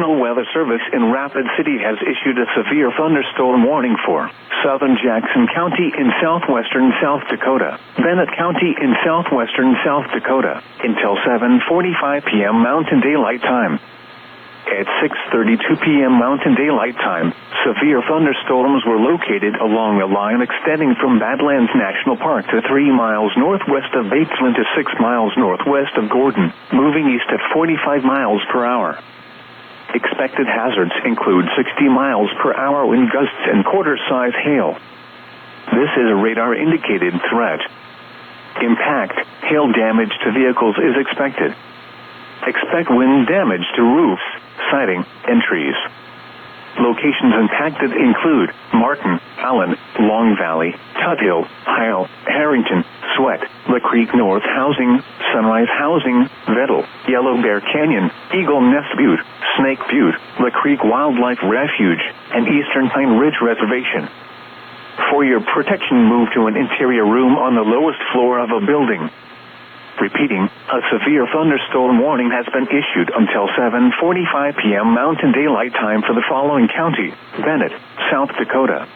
National Weather Service in Rapid City has issued a severe thunderstorm warning for southern Jackson County in southwestern South Dakota, Bennett County in southwestern South Dakota, until 7:45 p.m. Mountain Daylight Time. At 6:32 p.m. Mountain Daylight Time, severe thunderstorms were located along a line extending from Badlands National Park to 3 miles northwest of Batesland to 6 miles northwest of Gordon, moving east at 45 miles per hour. Expected hazards include 60 miles per hour wind gusts and quarter-size hail. This is a radar-indicated threat. Impact, hail damage to vehicles is expected. Expect wind damage to roofs, siding, and trees. Locations impacted include Martin, Allen, Long Valley, Tuthill, Heil, Harrington, Sweat, La Creek North Housing, Sunrise Housing, Vettel, Yellow Bear Canyon, Eagle Nest Butte, Snake Butte, La Creek Wildlife Refuge, and Eastern Pine Ridge Reservation. For your protection, move to an interior room on the lowest floor of a building. Repeating, a severe thunderstorm warning has been issued until 7:45 p.m. Mountain Daylight Time for the following county: Bennett, South Dakota,